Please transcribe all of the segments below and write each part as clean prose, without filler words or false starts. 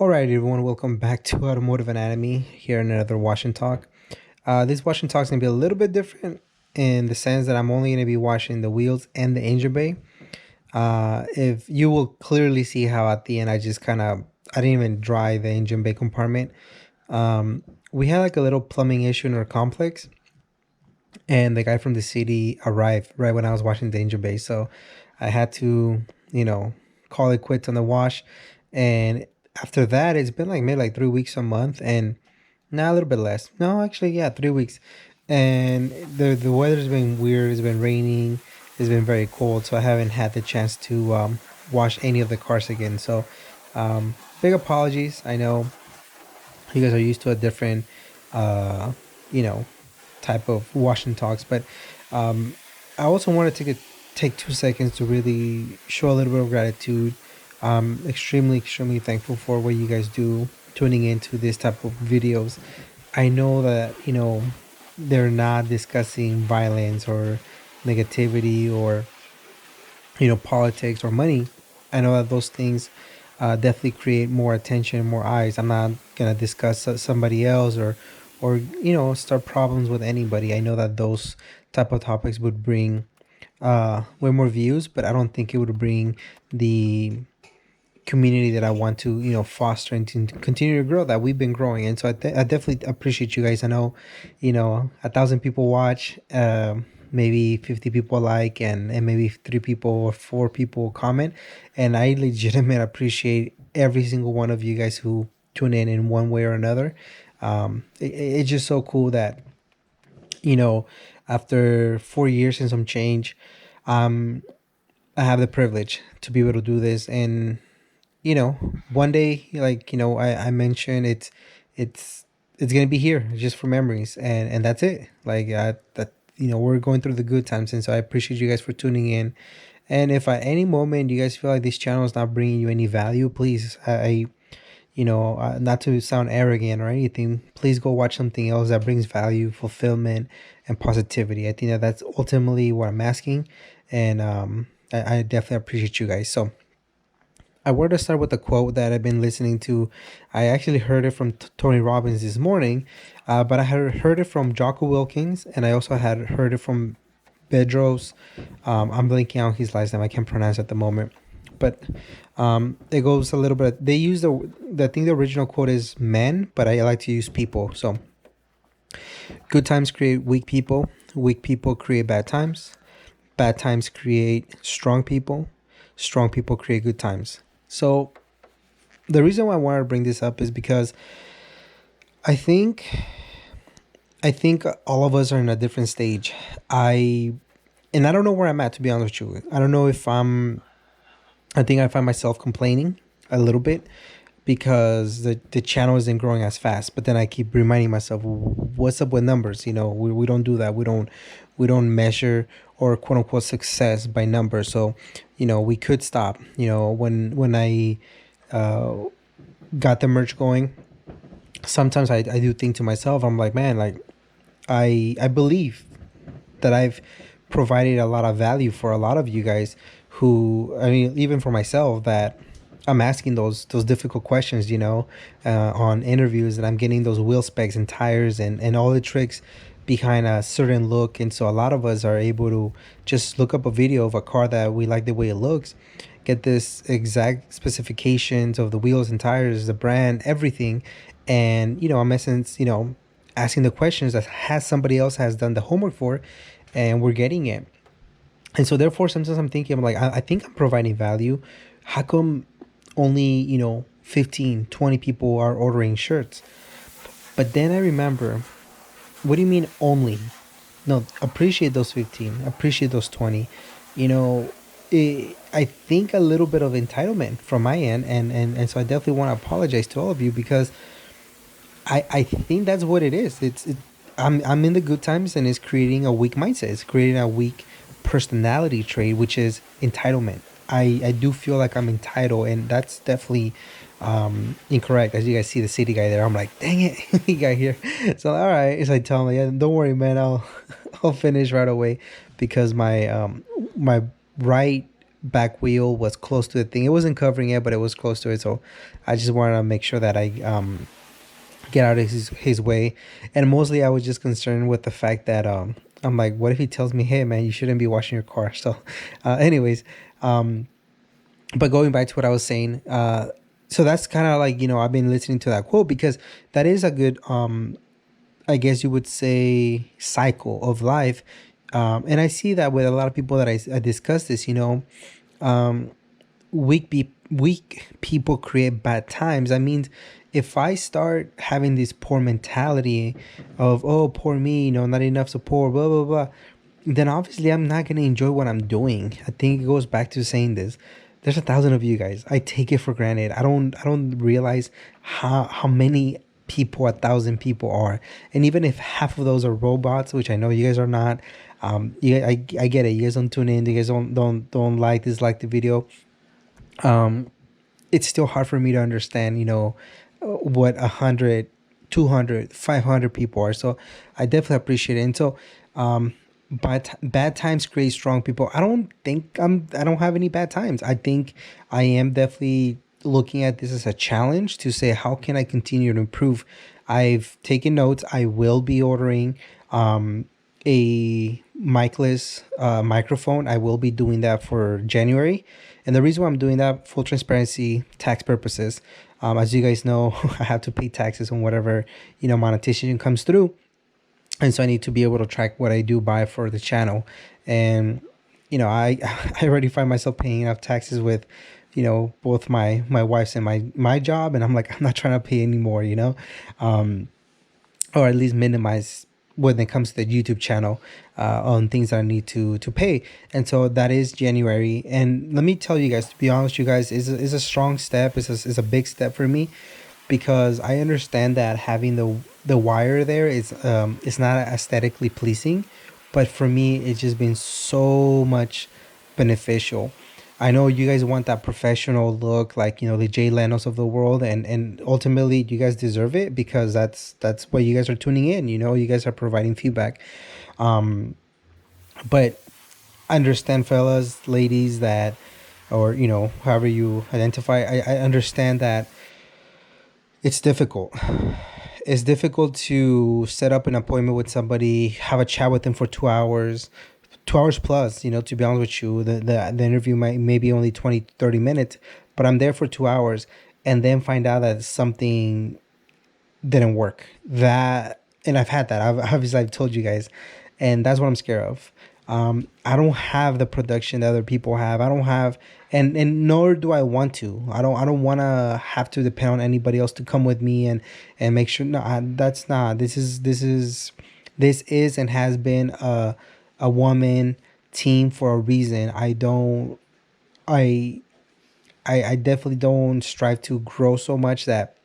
Alright, everyone, welcome back to Automotive Anatomy here in another wash and talk. This wash and talk is going to be a little bit different in the sense that I'm only going to be washing the wheels and the engine bay. If you will clearly see how at the end I didn't even dry the engine bay compartment. We had like a little plumbing issue in our complex, and the guy from the city arrived right when I was washing the engine bay. So I had to, call it quits on the wash. And after that, it's been like maybe like 3 weeks a month, and now a little bit less. No, actually, yeah, 3 weeks. And the weather's been weird. It's been raining. It's been very cold, so I haven't had the chance to wash any of the cars again. So big apologies. I know you guys are used to a different, uh, you know, type of wash and talks. But I also want to take 2 seconds to really show a little bit of gratitude. I'm extremely thankful for what you guys do tuning into this type of videos. I know that they're not discussing violence or negativity or politics or money. I know that those things definitely create more attention, more eyes. I'm not gonna discuss somebody else or start problems with anybody. I know that those type of topics would bring way more views, but I don't think it would bring the community that I want to foster and to continue to grow that we've been growing. And so I definitely appreciate you guys. I know 1,000 people watch, maybe 50 people like, and maybe 3 people or 4 people comment, and I legitimately appreciate every single one of you guys who tune in one way or another. It's just so cool that you know after 4 years and some change, um I have the privilege to be able to do this. And one day, like I mentioned, it's it's gonna be here just for memories, and that's it. Like that we're going through the good times, and so I appreciate you guys for tuning in. And if at any moment you guys feel like this channel is not bringing you any value, please, not to sound arrogant or anything, please go watch something else that brings value, fulfillment, and positivity. I think that that's ultimately what I'm asking. And I definitely appreciate you guys. So I wanted to start with a quote that I've been listening to. I actually heard it from Tony Robbins this morning, but I had heard it from Jocko Wilkins, and I also had heard it from Bedros. I'm blanking out his last name. I can't pronounce at the moment, but it goes a little bit. They use I think the original quote is men, but I like to use people. So good times create weak people create bad times create strong people create good times. So the reason why I wanted to bring this up is because I think all of us are in a different stage. I don't know where I'm at, to be honest with you. I don't know if I think I find myself complaining a little bit because the channel isn't growing as fast. But then I keep reminding myself, what's up with numbers? We don't do that. We don't measure or quote unquote success by numbers. So we could stop. When I got the merch going, sometimes I do think to myself, I'm like, man, like I believe that I've provided a lot of value for a lot of you guys who, I mean, even for myself, that I'm asking those difficult questions, on interviews, and I'm getting those wheel specs and tires and all the tricks behind a certain look. And so a lot of us are able to just look up a video of a car that we like the way it looks, get this exact specifications of the wheels and tires, the brand, everything. And I'm essence, asking the questions that has somebody else has done the homework for, and we're getting it. And so therefore sometimes I'm thinking, I'm like, I think I'm providing value. How come only 15, 20 people are ordering shirts? But then I remember, what do you mean only? No, appreciate those 15, appreciate those 20. I think a little bit of entitlement from my end, and so I definitely want to apologize to all of you, because I think that's what it is. I'm in the good times, and it's creating a weak mindset. It's creating a weak personality trait, which is entitlement. I do feel like I'm entitled, and that's definitely incorrect. As you guys see the city guy there, I'm like, dang it, he got here. So all right, so I tell him, yeah, don't worry, man, I'll I'll finish right away, because my right back wheel was close to the thing. It wasn't covering it, but it was close to it. So I just wanted to make sure that I get out of his way. And mostly I was just concerned with the fact that I'm like, what if he tells me, hey man, you shouldn't be washing your car? So anyways, um but going back to what I was saying, so that's kind of like, I've been listening to that quote because that is a good, I guess you would say, cycle of life. And I see that with a lot of people that I discuss this, um, weak people create bad times. I mean, if I start having this poor mentality of, oh, poor me, not enough support, blah, blah, blah, then obviously I'm not going to enjoy what I'm doing. I think it goes back to saying this. There's 1,000 of you guys. I take it for granted. I don't realize how many people 1,000 people are. And even if half of those are robots, which I know you guys are not, I get it. You guys don't tune in. You guys don't like, dislike the video. um it's still hard for me to understand, what 100, 200, 500 people are. So I definitely appreciate it. And so, but bad times create strong people. I don't have any bad times. I think I am definitely looking at this as a challenge to say, how can I continue to improve? I've taken notes. I will be ordering a micless microphone. I will be doing that for January. And the reason why I'm doing that, full transparency, tax purposes. As you guys know, I have to pay taxes on whatever, monetization comes through. And so I need to be able to track what I do buy for the channel. And, I I already find myself paying enough taxes with, both my wife's and my job. And I'm like, I'm not trying to pay anymore, um, or at least minimize when it comes to the YouTube channel, on things that I need to pay. And so that is January. And let me tell you guys, to be honest, you guys, is a strong step. Is a big step for me, because I understand that having the wire there is it's not aesthetically pleasing, but for me it's just been so much beneficial. I know you guys want that professional look, like, the Jay Leno's of the world, and ultimately you guys deserve it, because that's what you guys are tuning in. You guys are providing feedback. Um, but I understand, fellas, ladies, that, or however you identify, I understand that it's difficult. It's difficult to set up an appointment with somebody, have a chat with them for 2 hours, 2 hours plus. To be honest with you, the interview might maybe only 20, 30 minutes, but I'm there for 2 hours, and then find out that something didn't work. And I've had that. I've told you guys, and that's what I'm scared of. I don't have the production that other people have. I don't have, and nor do I want to. I don't want to have to depend on anybody else to come with me and make sure. No, that's not. This is and has been a woman team for a reason. I I definitely don't strive to grow so much that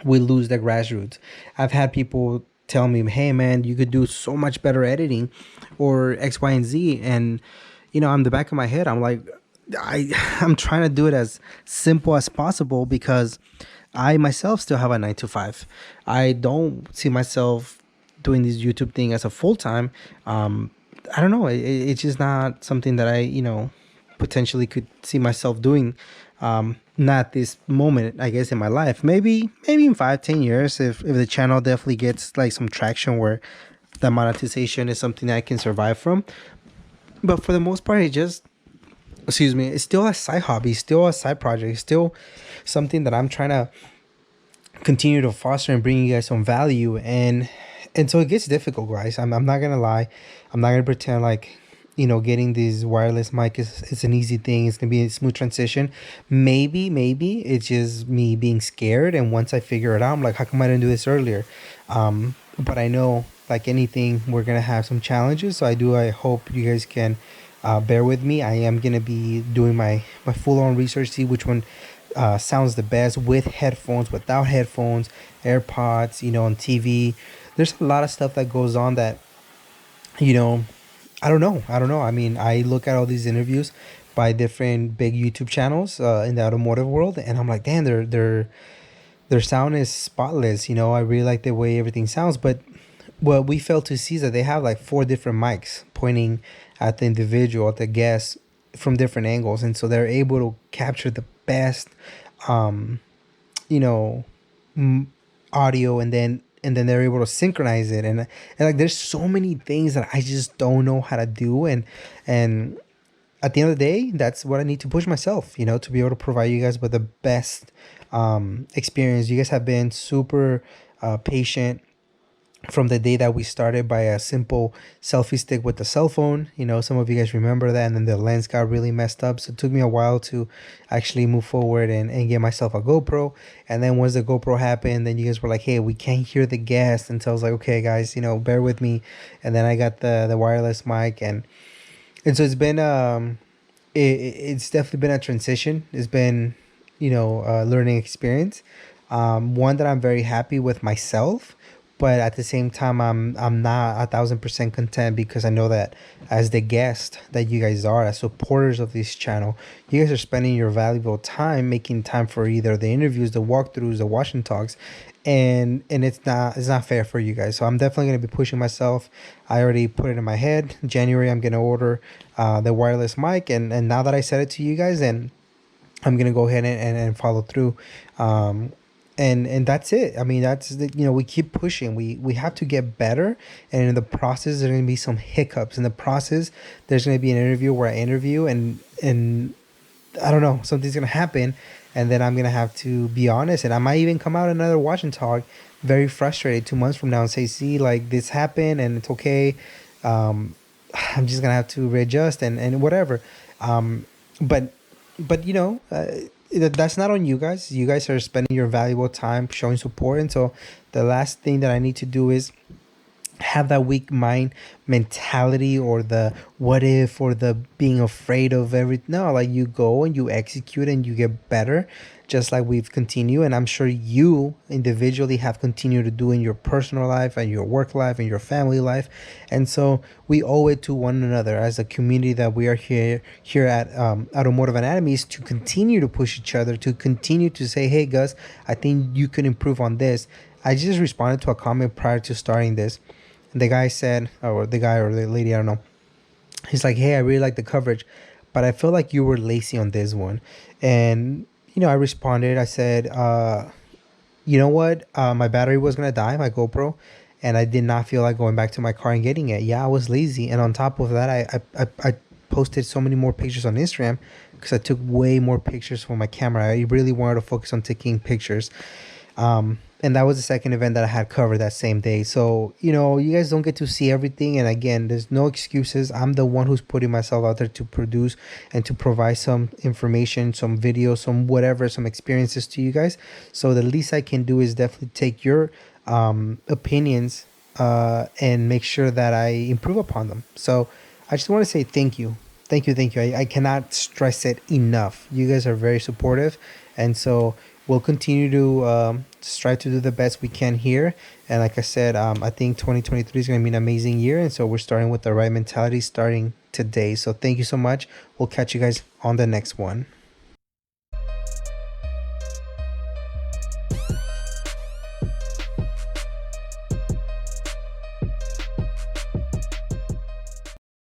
we lose the grassroots. I've had people tell me, "Hey, man, you could do so much better editing, or X, Y, and Z," and on the back of my head, I'm like, I'm trying to do it as simple as possible, because I myself still have a 9 to 5. I don't see myself doing this YouTube thing as a full time. I don't know. It's just not something that I potentially could see myself doing. Not this moment, I guess, in my life. Maybe in 5, 10 years, if the channel definitely gets like some traction where the monetization is something that I can survive from. But for the most part, it just, excuse me, it's still a side hobby, still a side project, still something that I'm trying to continue to foster and bring you guys some value. And so it gets difficult, guys. I'm not gonna lie. I'm not gonna pretend like getting these wireless mic is an easy thing. It's gonna be a smooth transition. Maybe it's just me being scared, and once I figure it out, I'm like, how come I didn't do this earlier? But I know, like anything, we're gonna have some challenges. So I hope you guys can bear with me. I am gonna be doing my full-on research, see which one sounds the best, with headphones, without headphones, AirPods, on TV. There's a lot of stuff that goes on that, you know, I don't know. I mean, I look at all these interviews by different big YouTube channels in the automotive world, and I'm like, damn, their sound is spotless. I really like the way everything sounds. But what we fail to see is that they have like four different mics pointing at the individual, at the guest, from different angles, and so they're able to capture the best, um, you know, m- audio, and then they're able to synchronize it, and like there's so many things that I just don't know how to do, and at the end of the day, that's what I need to push myself, to be able to provide you guys with the best experience. You guys have been super patient from the day that we started by a simple selfie stick with the cell phone. Some of you guys remember that, and then the lens got really messed up. So it took me a while to actually move forward and get myself a GoPro. And then once the GoPro happened, then you guys were like, hey, we can't hear the guest. And so I was like, okay, guys, bear with me. And then I got the wireless mic, and so it's been it's definitely been a transition. It's been, a learning experience. One that I'm very happy with myself, but at the same time, I'm not 1,000% content, because I know that as the guest that you guys are, as supporters of this channel, you guys are spending your valuable time making time for either the interviews, the walkthroughs, the Washington talks, and it's not fair for you guys. So I'm definitely going to be pushing myself. I already put it in my head. January, I'm going to order the wireless mic, and now that I said it to you guys, and I'm gonna go ahead and follow through. Um and that's it. I mean, that's we keep pushing. We have to get better, and in the process there's gonna be some hiccups. In the process there's gonna be an interview where I interview, and I don't know, something's gonna happen, and then I'm gonna have to be honest, and I might even come out another watch and talk very frustrated 2 months from now and say, see, like, this happened and it's okay. um I'm just gonna have to readjust and whatever. um but but that's not on you guys. You guys are spending your valuable time showing support, and so the last thing that I need to do is have that weak mind mentality, or the what if, or the being afraid of everything. No, like, you go and you execute and you get better, just like we've continued, and I'm sure you individually have continued to do in your personal life and your work life and your family life. And so we owe it to one another as a community that we are here at Automotive Anatomy, is to continue to push each other, to continue to say, hey Gus, I think you can improve on this. I just responded to a comment prior to starting this. The guy said, or the guy or the lady, I don't know. He's like, hey, I really like the coverage, but I feel like you were lazy on this one. And, I responded. I said, you know what? My battery was going to die, my GoPro, and I did not feel like going back to my car and getting it. Yeah, I was lazy. And on top of that, I posted so many more pictures on Instagram because I took way more pictures from my camera. I really wanted to focus on taking pictures. And that was the second event that I had covered that same day. So, you guys don't get to see everything. And again, there's no excuses. I'm the one who's putting myself out there to produce and to provide some information, some videos, some whatever, some experiences to you guys. So the least I can do is definitely take your opinions and make sure that I improve upon them. So I just want to say thank you. Thank you, thank you. I cannot stress it enough. You guys are very supportive. And so we'll continue to strive to do the best we can here. And like I said, I think 2023 is going to be an amazing year. And so we're starting with the right mentality starting today. So thank you so much. We'll catch you guys on the next one.